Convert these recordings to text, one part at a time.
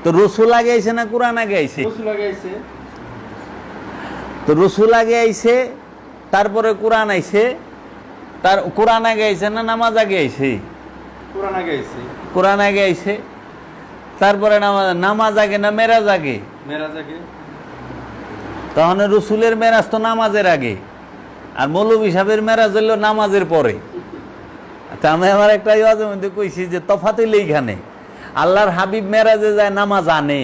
তো রসুল আগে আইছে না কোরআন আগে আইছে? রসুল আগে আইছে। তো রসুল আগে আইছে, তারপরে কোরআন আইছে। তার কোরআন আগে আইছে না নামাজ আগে আইছে? কোরআন আগে আইছে। কোরআন আগে আইছে, তারপরে নামাজ আগে না মেরাজ আগে? মেরাজ আগে। তাহলে রসুলের মেরাজ তো নামাজের আগে, আর মৌলভী সাহেবের মেরাজ হইল নামাজের পরে। তা আমি আমার একটা ইওয়াজের মধ্যে কইছি যে তফাৎ হইল এইখানে, আল্লাহর হাবিব মেরাজে যায় নামাজ আনে,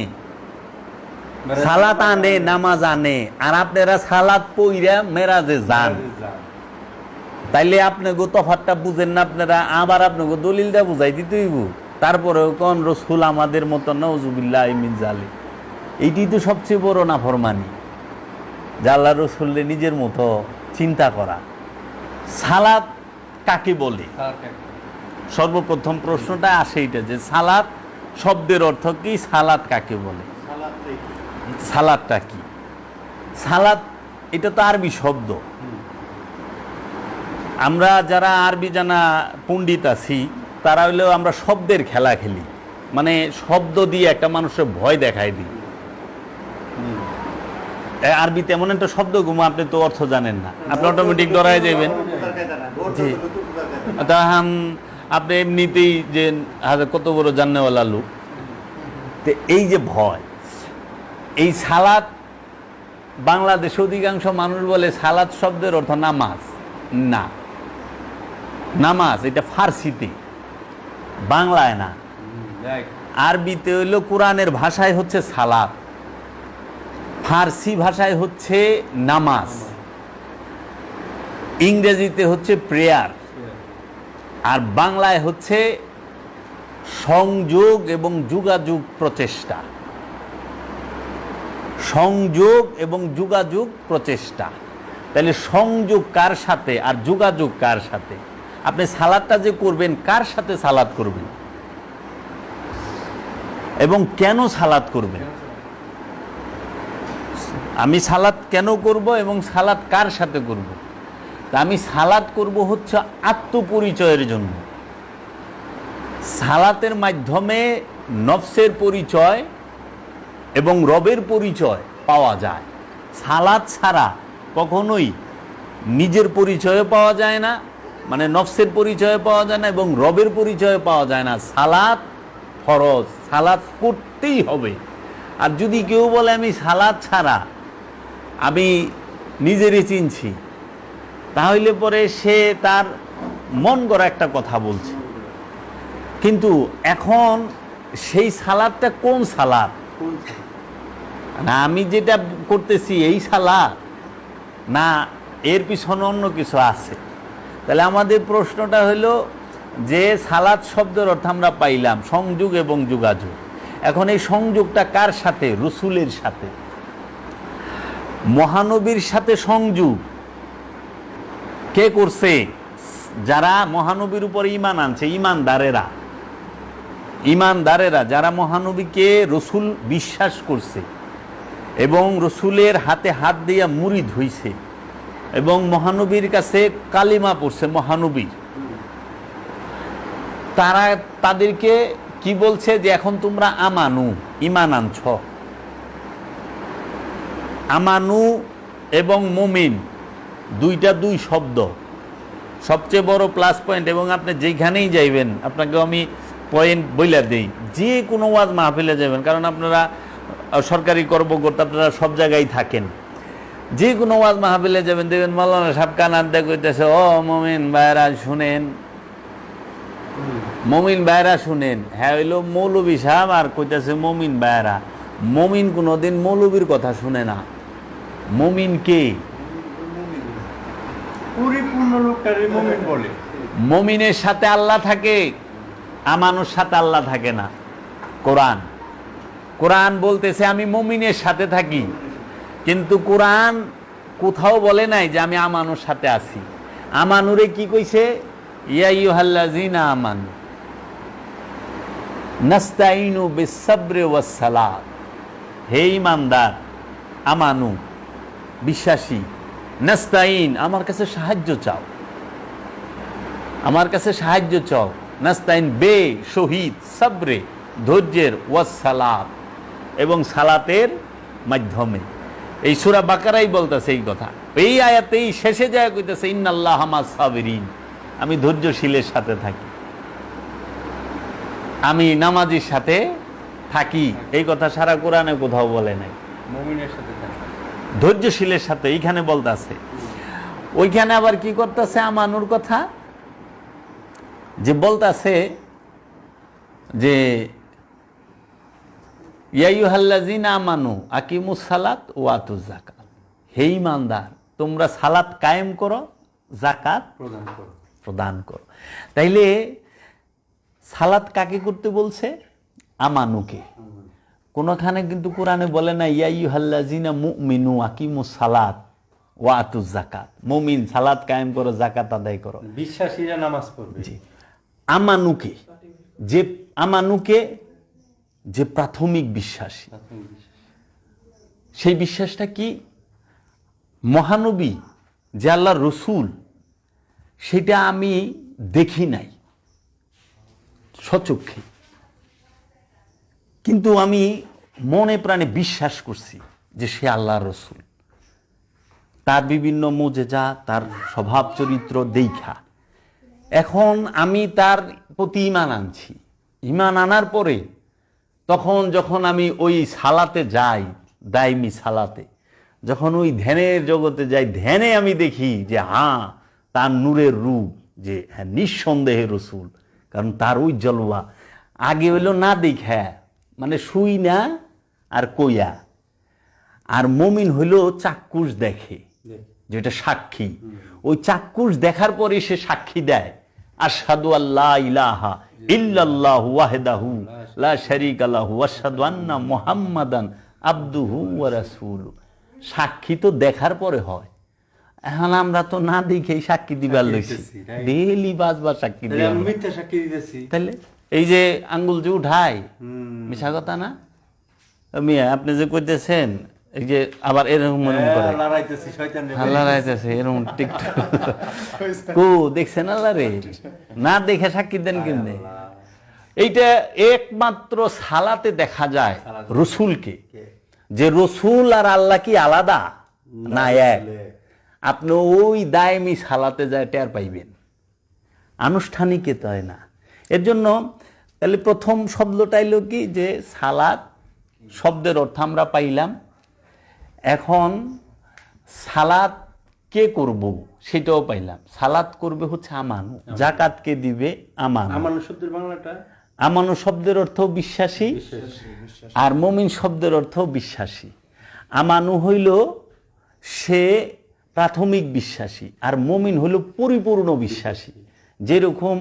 সালাত আনে, নামাজ আনে, আর আপনারা সালাত পইরা মেরাজে যান। তাইলে আপনাকে তফাৎটা বুঝেন না আপনারা, আবার আপনাকে দলিলটা বুঝাই দিতে হইব। তারপরেও কোন রসুল আমাদের মতো নাউজুবিল্লাহ মিন জালিক, এইটি তো সবচেয়ে বড় নাফরমানি, যে আল্লাহ রসুলের নিজের মতো চিন্তা করা। সালাত কাকে বলে? সর্বপ্রথম প্রশ্নটা আসে এটা, যে সালাত শব্দের অর্থ কি, সালাত কাকে বলে, সালাতটা কি? সালাত এটা তো আরবি শব্দ। আমরা যারা আরবি জানা পণ্ডিত আছি তারা হইলেও আমরা শব্দের খেলা খেলি, মানে শব্দ দিয়ে একটা মানুষের ভয় দেখাই দিই। আরবিতে এমন একটা শব্দ ঘুমা, আপনি তো অর্থ জানেন না, আপনি অটোমেটিক ডরায় যাবেন। জি, তখন আপনি এমনিতেই যে কত বড় জান্নেওয়ালা লোক। তো এই যে ভয়, এই সালাত, বাংলাদেশে অধিকাংশ মানুষ বলে সালাত শব্দের অর্থ নামাজ। না, নামাজ এটা ফার্সিতে, বাংলায় না। আরবিতে হইল, কোরআনের ভাষায় হচ্ছে সালাত, ফার্সি ভাষায় হচ্ছে নামাজ, ইংরেজিতে হচ্ছে প্রেয়ার, আর বাংলায় হচ্ছে সংযোগ এবং যোগাযোগ প্রচেষ্টা। সংযোগ এবং যোগাযোগ প্রচেষ্টা। তাহলে সংযোগ কার সাথে আর যোগাযোগ কার সাথে? আপনি সালাদটা যে করবেন, কার সাথে সালাদ করবেন এবং কেন সালাদ করবেন? আমি সালাদ কেন করব এবং সালাদ কার সাথে করব? তা আমি সালাদ করব হচ্ছে আত্মপরিচয়ের জন্য। সালাতের মাধ্যমে নফসের পরিচয় এবং রবের পরিচয় পাওয়া যায়। সালাত ছাড়া কখনোই নিজের পরিচয় পাওয়া যায় না, মানে নফসের পরিচয় পাওয়া যায় না এবং রবের পরিচয় পাওয়া যায় না। সালাত ফরজ, সালাত করতেই হবে। আর যদি কেউ বলে আমি সালাত ছাড়া আমি নিজেরই চিনছি, তাহলে পরে সে তার মন গড়া একটা কথা বলছে। কিন্তু এখন সেই সালাদটা কোন সালাদ? না আমি যেটা করতেছি এই সালাদ, না এর পিছনে অন্য কিছু আছে? তাহলে আমাদের প্রশ্নটা হলো যে সালাত শব্দের অর্থ আমরা পাইলাম সংযোগ এবং যোগাযোগ। এখন এই সংযোগটা কার সাথে? রসুলের সাথে, মহানবীর সাথে সংযোগ কে করছে? যারা মহানবীর উপর ঈমান আনছে, ঈমানদারেরা। ঈমানদারেরা যারা মহানবীকে রসুল বিশ্বাস করছে এবং রসুলের হাতে হাত দিয়া মুরিদ হইছে এবং মহানবীর কাছে কালিমা পড়ছে মহানবীর, তারা তাদেরকে কি বলছে? যে এখন তোমরা আমানু, ঈমান আনছ। আমানু এবং মুমিন দুইটা দুই শব্দ, সবচেয়ে বড় প্লাস পয়েন্ট। এবং আপনি যেখানেই যাইবেন, আপনাকে আমি পয়েন্ট বইলা দেই, যে কোনো ওয়াজ মাহফিলে যাবেন, কারণ আপনারা সরকারি কর্মকর্তা, আপনারা সব জায়গায় থাকেন, যে কোনো ওয়াজ মাহফিলে যাবেন দেখবেন মাওলানা সাহেব কানান দিয়ে কইতেছে, ও মুমিন ভাইরা শুনেন, মুমিন ভাইরা শুনেন। হ্যাঁ হইল মৌলভী সাহেব, আর কইতেছে মুমিন ভাইরা। মুমিন কোনোদিন মৌলভীর কথা শুনে না। মুমিন কে? পরিপূর্ণ লোকটারে মুমিন বলে। মুমিনের সাথে আল্লাহ থাকে, আমানুর সাথে আল্লাহ থাকে না। কোরআন কোরআন বলতেছে আমি মুমিনের সাথে থাকি, কিন্তু কোরআন কোথাও বলে নাই যে আমি আমানুর সাথে আছি। আমানুরে কি কইছে? ইয়া আইয়ুহাল্লাযীনা আমানু নাস্তাইনু বিস-সাবরি ওয়াস-সালাত। হে ঈমানদার, আমানু বিশ্বাসী, নাস্তাইন আমার কাছে সাহায্য চাও, আমার কাছে সাহায্য চাও। নাস্তাইন বে শহীদ, সাবরে ধৈর্যের, ওয়াস-সালাত এবং সালাতের মাধ্যমে। এই সূরা বাকারাই বলতেছে এই কথা। এই আয়াতেই শেষে যায় কইতেছে ইন্নাল্লাহা মাস সাবিরিন, আমি ধৈর্যশীলের সাথে থাকি, আমি নামাজির সাথে থাকি। এই কথা সারা কোরআনে কোথাও বলে নাই। মুমিনের সাথে থাকে। ধৈর্যশীলের সাথে এইখানে বলতেছে। ওইখানে আবার কি করতেছে আমানুর কথা, যে বলতেছে যে ইয়া আইয়ুহাল্লাযিনা আমানু আকিমুস সালাত ওয়া আতুজ যাকাত, হে ঈমানদার তোমরা সালাত কায়েম করো, যাকাত প্রদান করো। তাইলে সালাত কাকে করতে বলছে? আমানুকে। কোনখানে কিন্তু কোরআনে বলে না ইয়া আইয়ুহাল্লাযিনা মুমিনু আকিমুস সালাত ওয়া আতুজ যাকাত, মুমিন সালাত কায়েম করো, যাকাত আদায় করো। বিশ্বাসীরা নামাজ পড়বে। জি, আমানুকে, যে আমানুকে যে প্রাথমিক বিশ্বাসী, সেই বিশ্বাসটা কি? মহানবী যে আল্লাহর রসুল, সেটা আমি দেখি নাই সচক্ষে, কিন্তু আমি মনে প্রাণে বিশ্বাস করছি যে সে আল্লাহর রসুল। তার বিভিন্ন মুজেজা, তার স্বভাব চরিত্র দেখা এখন আমি তার প্রতি ঈমান আনছি। ঈমান আনার পরে তখন যখন আমি ওই সালাতে যাই, দায়মি সালাতে, যখন ওই ধ্যানের জগতে যাই, ধ্যানে আমি দেখি যে হ্যাঁ তার নূরের রূপ, যে হ্যাঁ নিঃসন্দেহে রসুল। কারণ তার ওই জলওয়া আগে হইল না দেখা, মানে শুই না আর কইয়া। আর মুমিন হইল চাক্ষুষ দেখে, যেটা সাক্ষী। ওই চাক্ষুষ দেখার পরে সে সাক্ষী দেয় আশহাদু আল্লা ইলাহা ইল্লাল্লাহু ওয়াহদাহু লা শারীকা লাহু ওয়া আশহাদু আন্না মুহাম্মাদান আবদুহু ওয়া রাসূলুহু। সাক্ষী তো দেখার পরে হয়, এখন আমরা তো না দেখেই সাক্ষী দিবার লইছি, ডেইলি বাজবার সাক্ষী দিই, মিথ্যা সাক্ষী দিতেছি। তাহলে এই যে আঙ্গুল যে উঠাই, মিছা কথা না? মিয়া আপনি যে কইতেছেন এই যে আবার এরকম মনে করে লড়াইতেছে এরকম টিকটক কো দেখছেন আল্লাহ রে, না দেখে সাক্ষী দেন কিনে। এইটা একমাত্র সালাতে দেখা যায় রসুলকে, যে রসুল আর আল্লাহ কি আলাদা না এক। আপনি ওই দায়মি সালাতে যায় টের পাইবেন, আনুষ্ঠানিকে তো হয় না। এর জন্য তাহলে প্রথম শব্দটা এলো কি, যে সালাত শব্দের অর্থ আমরা পাইলাম। এখন সালাত কে করব সেটাও পাইলাম। সালাত করবে হচ্ছে আমানু, যাকাত কে দিবে আমানু। আমানু শব্দের বাংলাটা, আমানু শব্দের অর্থ বিশ্বাসী, আর মুমিন শব্দের অর্থ বিশ্বাসী। আমানু হইল সে প্রাথমিক বিশ্বাসী, আর মুমিন হইল পরিপূর্ণ বিশ্বাসী। যেরকম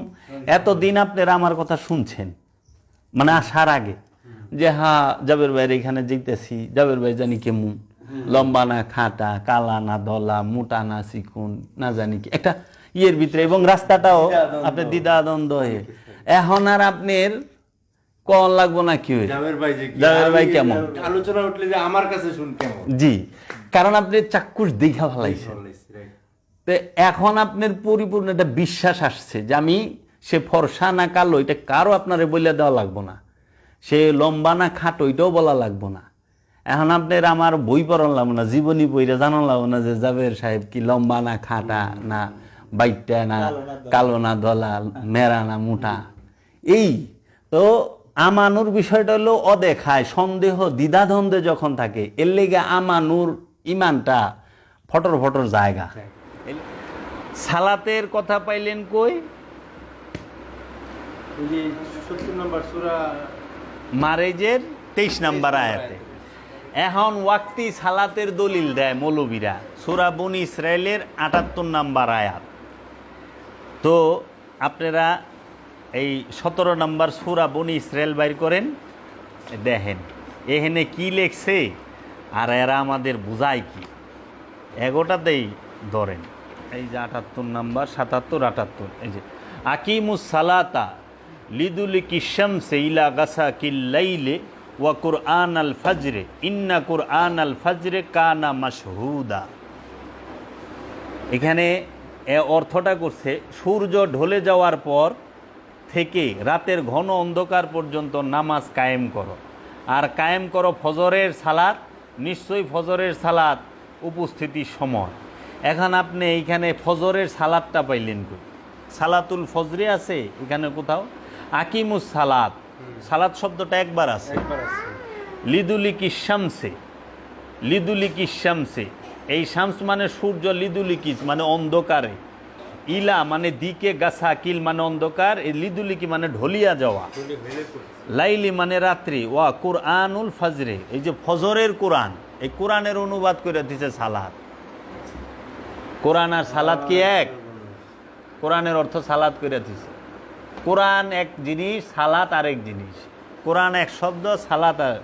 এতদিন আপনারা আমার কথা শুনছেন, মানে আসার আগে, যে হ্যাঁ জাবের ভাইয়ের এখানে যেতেছি, জাবের ভাই জানি কেমন, লম্বা না খাটা, কালা না ধলা, মোটা না চিকুন, না জানি কি একটা ইয়ের ভিতরে, এবং রাস্তাটাও আপনার দ্বিধাদ্বন্দ্ব হয়ে। এখন আর আপনার কল লাগবো না কি জাবের ভাই কেমন আলোচনা উঠলে যে আমার কাছে শুন কেমন। জি, কারণ আপনি চাক্ষুষ দেখা ভালাইছেন। তো এখন আপনার পরিপূর্ণ একটা বিশ্বাস আসছে যে আমি, সে ফর্সা না কালো এটা কারো আপনারে বলে দেওয়া লাগবো না, সে লম্বা না খাটো এটাও বলা লাগবো না। এখন আপনার আমার বই পড়ান লাগবো না, জীবনী বইটা জানান লাগবো না যে জাবের সাহেব কি লম্বা না খাটা, না বাইটটা, না কালো না ধলা, মেরা না মোটা। এই তো আমানুর বিষয়টা হলো অদেখায় সন্দেহ দ্বিধাদ্বন্দ্বে যখন থাকে, এর লেগে আমানুর ইমানটা ফটর ফটর জায়গা। সালাতের কথা পাইলেন কই? 70 নম্বর সূরা মারেজের 23 নম্বর আয়াতে। এখন ওয়াক্তি সালাতের দলিল দেয় মৌলবীরা সূরা বনী ইসরাইলের 78 নম্বর আয়াত। তো আপনারা এই 17 নম্বর সূরা বনী ইসরাইল বাইর করেন, দেখেন এখানে কি লেখছে আর এরা আমাদের বুঝায় কি, এগোটাতেই ধরেন। এই যে 78 নম্বর, 77, 78, এই যে আকিমুস সালাতা লিদুলিকি শামসি ইলা গাসাকিল লাইলি ওয়া কুরআন আল ফজরে ইন্না কুরআন আল ফজরে কানা মাশহুদা। এখানে অর্থটা করছে সূর্য ঢলে যাওয়ার পর থেকে রাতের ঘন অন্ধকার পর্যন্ত নামাজ কায়েম করো, আর কায়েম করো ফজরের সালাত, নিশ্চয়ই ফজরের সালাত উপস্থিতির সময়। এখন আপনি এইখানে ফজরের সালাদটা পাইলেন কই? সালাতুল ফজরে আছে এখানে কোথাও? আকিমুস সালাত, সালাত শব্দটা একবার আছে। একবার আছে। লিদুলিকি শামসে, লিদুলিকি শামসে, এই শামস মানে সূর্য, লিদুলিকিস মানে অন্ধকারে, ইলা মানে দিকে, গাছা কিল মানে অন্ধকার, এই লিদুলিকি মানে ঢলিয়া যাওয়া, বলে ভেলে পড়ছে। লাইলি মানে রাত্রি, ওয়া কুরআনুল ফজরে, এই যে ফজরের কোরআন, এই কোরআনের অনুবাদ করে দিছে সালাত। কোরআন আর সালাত কি এক? কোরআনের অর্থ সালাত করে দিছে। কোরআন এক জিনিস, সালাত আরেক জিনিস। কোরআন এক শব্দ, সালাত আর।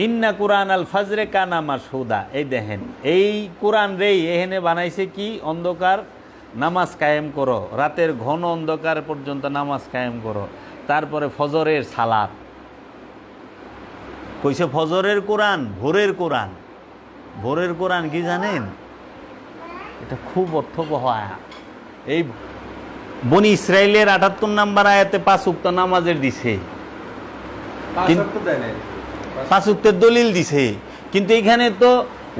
ইন্না কোরআন আল ফজরে কানা মাশহুদা, এই দেখেন এই কোরআন রেই এখানে বানাইছে কি? অন্ধকার নামাজ কায়েম করো, রাতের ঘন অন্ধকার পর্যন্ত নামাজ কায়েম করো। তারপরে ফজরের সালাত কইছে, ফজরের কোরআন, ভোরের কোরআন। ভোরের কোরআন কি জানেন? এটা খুব অর্থবহ আয়াত। এই বনি ইসরায়েলের 78 নম্বর আয়াতে 5 ওয়াক্ত নামাজের দিছে, পাঁচ ওয়াক্ত দেয় নাই। 5 ওয়াক্তের দলিল দিছে, কিন্তু এখানে তো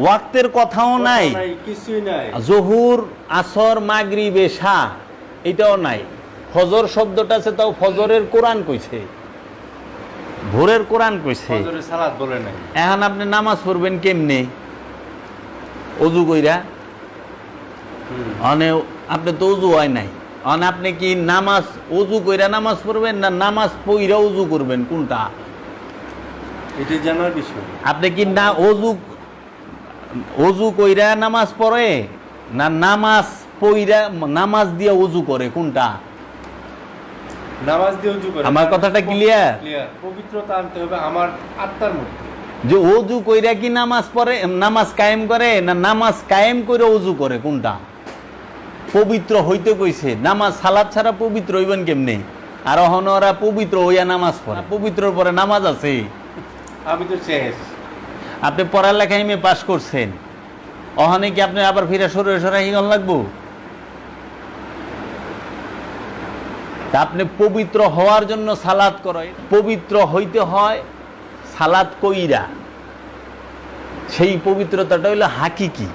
ওয়াক্তের কথাও নাই, কিছুই নাই। জহুর, আসর, মাগরিব, এশা এটাও নাই। ফজর শব্দটা আছে, তাও ফজরের কোরআন কইছে, ভোরের কোরআন কইছে। ফজরের সালাত বলে নাই। এখন আপনি নামাজ পড়বেন কেমনে? অজু কইরা? মানে আপনি তো অজু হয় নাই, আপনি কি নামাজ অজু কইরা নামাজ পড়বেন না নামাজ পইরা অজু করবেন, কোনটা? এটি জানার বিষয়। আপনি কি না অজু কইরা নামাজ পড়ে না নামাজ পইরা নামাজ দিয়ে অজু করে, কোনটা? নামাজ দিয়ে উজু করে। আমার কথাটা ক্লিয়ার? ক্লিয়ার। পবিত্রতা আনতে হবে আমার আত্মার মধ্যে। যে অজু কইরা কি নামাজ পড়ে, নামাজ কায়েম করে না নামাজ কায়েম করে অজু করে, কোনটা? পবিত্র হইতে কইছে। নামাজ সালাত ছাড়া পবিত্র হইবেন কেমনে? আর ওরা পবিত্র হইয়া নামাজ পড়ে, পবিত্রর পরে নামাজ আছে? আমি তো শেষ। আপনি পড়ালেখা এমএ পাস করছেন, ওখানে কি আপনি আবার ফিরে সরে হিগন লাগবো? তা আপনি পবিত্র হওয়ার জন্য সালাত করেন, পবিত্র হইতে হয় সালাত কইরা, সেই পবিত্রতাটা হইল হাকিকি।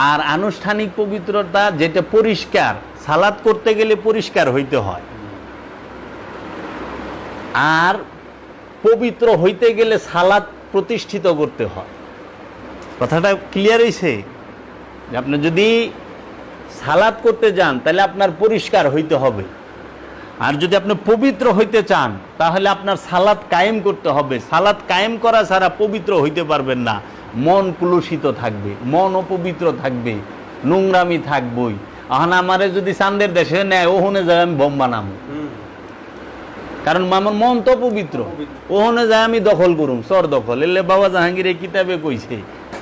আর আনুষ্ঠানিক পবিত্রতা যেটা পরিষ্কার, সালাত করতে গেলে পরিষ্কার হইতে হয়, আর পবিত্র হইতে গেলে সালাত প্রতিষ্ঠিত করতে হয়। কথাটা ক্লিয়ার হইছে? যে আপনি যদি সালাত করতে যান তাহলে আপনার পরিষ্কার হইতে হবে, আর যদি আপনি পবিত্র হইতে চান তাহলে আপনার সালাত কায়েম করতে হবে। সালাত কায়েম করা ছাড়া পবিত্র হইতে পারবেন না। মন কুলুষিত থাকবে, মন অপবিত্র থাকবে, নোংরামি থাকবই। এখন আমারে যদি চান্দের দেশে নেয়, ওখানে যায় আমি বোম বানাবো, কারণ আমার মন তো পবিত্র। ওখানে যায় আমি দখল করুম, চর দখল। এলে বাবা জাহাঙ্গীর এই কিতাবে কইছে,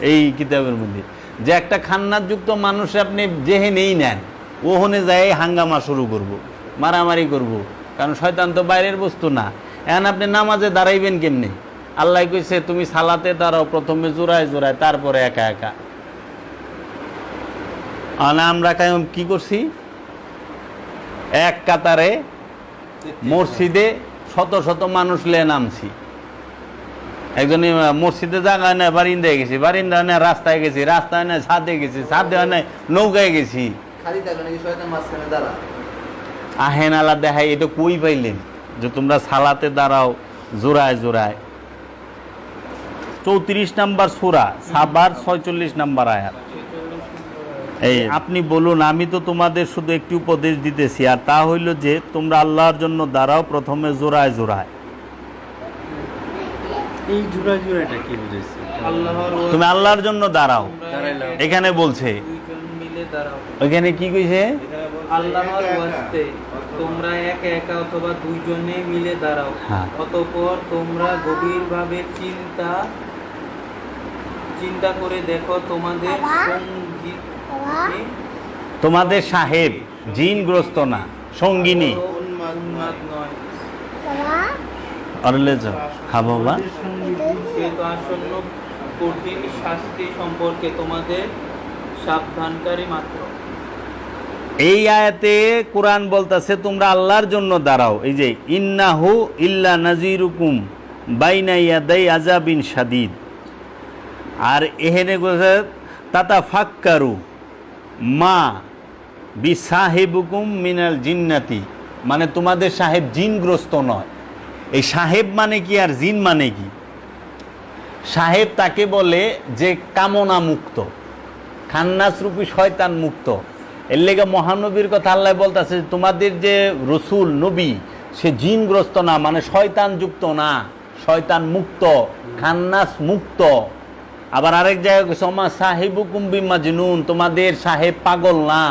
এই কিতাবের মধ্যে, যে একটা খান্নাযুক্ত মানুষ আপনি যেহেনেই নেন, ওখানে যায় হাঙ্গামা শুরু করব, মারামারি করব, কারণ শয়তান তো বাইরের বস্তু না। এখন আপনি নামাজে দাঁড়াইবেন কেমনে? আল্লাহ কইছে তুমি সালাতে দাঁড়াও, প্রথমে জোড়ায় জোড়ায়, তারপরে একা একা। আমরা কি করছি? এক কাতারে মসজিদে শত শত মানুষ লে নামছি। একজন মসজিদে জায়গায় না বারিন্দায় গেছি, বারিন্দা না রাস্তায় গেছি, রাস্তায় না ছাদে গেছি, ছাদে না নৌকায় গেছি। আহেন আলা দেখাই, এটা কই পাইলেন যে তোমরা সালাতে দাঁড়াও জোড়ায় জোড়ায়? 34 নম্বর সূরা সাবার 46 নম্বর আয়াত। এই আপনি বলুন, আমি তো তোমাদের শুধু একটি উপদেশ দিতেছি, আর তা হইল যে তোমরা আল্লাহর জন্য দাঁড়াও প্রথমে জোড়ায় জোড়ায়। এই জোড়া জোড়াটা কি বুঝাইছে? তুমি আল্লাহর জন্য দাঁড়াও, এখানে বলছে। ওইখানে কি কইছে? আল্লাহর ওয়াস্তে তোমরা একা একা অথবা দুইজনে মিলে দাঁড়াও। অতঃপর তোমরা গভীরভাবে চিন্তা করে দেখো তোমাদের তোমাদের সাহেব জিনগ্রস্ত না, সঙ্গিনী উন্মাদ নয়, আসন্ন কঠিন শাস্তি সম্পর্কে তোমাদের সাবধানকারী মাত্র। এই আয়াতে কোরআন বলতেছে তোমরা আল্লাহর জন্য দাঁড়াও। এই যে ইন্নাহু ইল্লা নাজিরুকুম বাইনা ইয়াদাই আযাবিন শাদীদ। আর এহেনে গোছে তাতা ফাক্কারু মা বিসাহিবুকুম মিনাল জিন্নাতি, মানে তোমাদের সাহেব জিনগ্রস্ত নয়। এই সাহেব মানে কি আর জিন মানে কি? সাহেব তাকে বলে যে কামনা মুক্ত, খান্নাস রূপী শয়তান মুক্ত। এর লেগে মহানবীর কথা আল্লাহ বলতেছে তোমাদের যে রসুল নবী সে জিনগ্রস্ত না, মানে শয়তান যুক্ত না, শয়তান মুক্ত, খান্নাস মুক্ত। আবার আরেক জায়গায় সমা সাহেবুকুম বিমাজনুন, তোমাদের সাহেব পাগল না,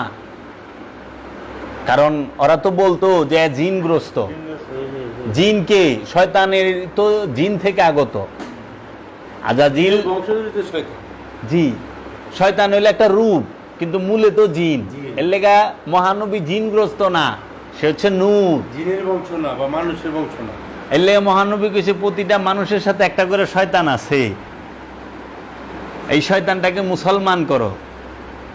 কারণ ওরা তো বলতো যে জিনগ্রস্ত। জিনকে শয়তানের তো জিন থেকে আগত, আজাজিল বংশোদ্ভূত শয়তান। জি, শয়তান হইলে একটা রূপ, কিন্তু মূলে তো জিন। এর লেগা মহানবী জিনগ্রস্ত না, সে হচ্ছে নূর। জিনের বংশ না বা মানুষের বংশ না। এর লেগে মহানবী কইছে প্রতিটা মানুষের সাথে একটা করে শয়তান আছে, এই শয়তানটাকে মুসলমান করো।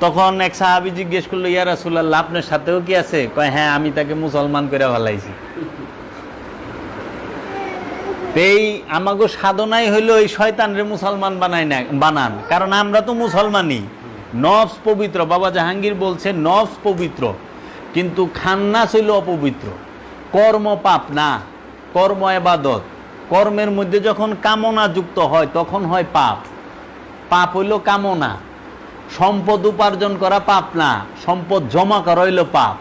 তখন এক সাহাবী জিজ্ঞেস করলো, ইয়া রাসূলুল্লাহ আপনার সাথেও কি আছে? কয় হ্যাঁ, আমি তাকে মুসলমান করে ফেলাইছি। এই আমাগো সাধনাই হইলো এই শয়তানরে মুসলমান বানান, কারণ আমরা তো মুসলমানই। নফস পবিত্র, বাবা জাহাঙ্গীর বলছে নফস পবিত্র, কিন্তু খান্নাস হইল অপবিত্র। কর্ম পাপ না, কর্ম ইবাদত। কর্মের মধ্যে যখন কামনা যুক্ত হয় তখন হয় পাপ। পাপ হইল কামনা। সম্পদ উপার্জন করা পাপ না, সম্পদ জমা করা হইল পাপ।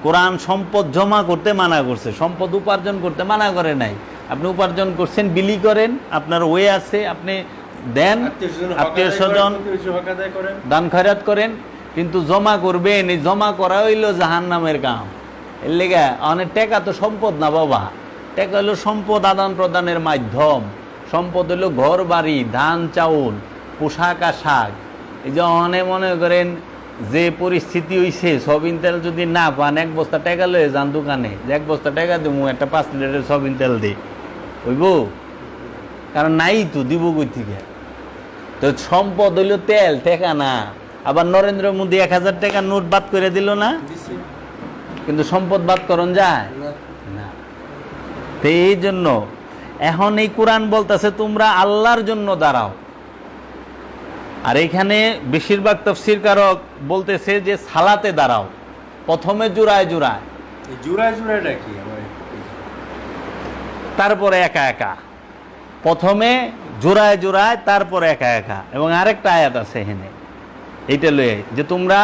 কোরআন সম্পদ জমা করতে মানা করছে, সম্পদ উপার্জন করতে মানা করে নাই। আপনি উপার্জন করছেন, বিলি করেন, আপনার ওয়ে আছে, আপনি দেন, আত্মীয় স্বজন দান খয়রাত করেন, কিন্তু জমা করবেন। এই জমা করা হইল জাহান্নামের কাম। এর লেগে অনেক টাকা তো সম্পদ না বাবা, টাকা হইলো সম্পদ আদান প্রদানের মাধ্যম। সম্পদ হইলো ঘর বাড়ি, ধান চাউল, পোশাক আশাক। এই যে অনেক মনে করেন যে পরিস্থিতি হইছে, সয়াবিন তেল যদি না পান, এক বস্তা টাকা লয়ে যান দোকানে, যে এক বস্তা টাকা দেবো, একটা 5 লিটারের সয়াবিন তেল দিই, হইব? কারণ নাই তো, দিব কই থেকে? তো সম্পদ হইল তেল, টাকা না। আবার নরেন্দ্র মোদী 1000 টাকা নোট বাদ করে দিল না, কিন্তু সম্পদ বাদ করন যায় না। তো এই জন্য এখন এই কোরআন বলতেছে তোমরা আল্লাহর জন্য দাঁড়াও। আর এখানে বেশিরভাগ তাফসীরকারক বলতেছে যে সালাতে দাঁড়াও, প্রথমে জোড়ায় জোড়ায়, জোড়ায় জোড়ায়টা কি? তারপরে একা একা। প্রথমে জোড়ায় জোড়ায়, তারপরে একা একা। এবং আরেকটা আয়াত আছে এখানে, এইটা লয়ে যে তোমরা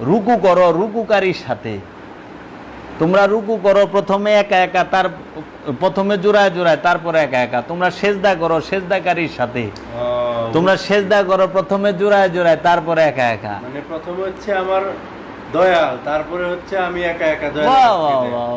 রুকু করো রুকুকারীর সাথে। তোমরা রুকু করো প্রথমে একা একা, তার প্রথমে জোড়ায় জোড়ায়, তারপরে একা একা। তোমরা সেজদা করো সেজদাকারীর সাথে। তোমরা সেজদা করো প্রথমে জোড়ায় জোড়ায়, তারপরে একা একা। মানে প্রথমে হচ্ছে আমার দয়াল, তারপরে হচ্ছে আমি একা একা বাহ বাহ বাহ।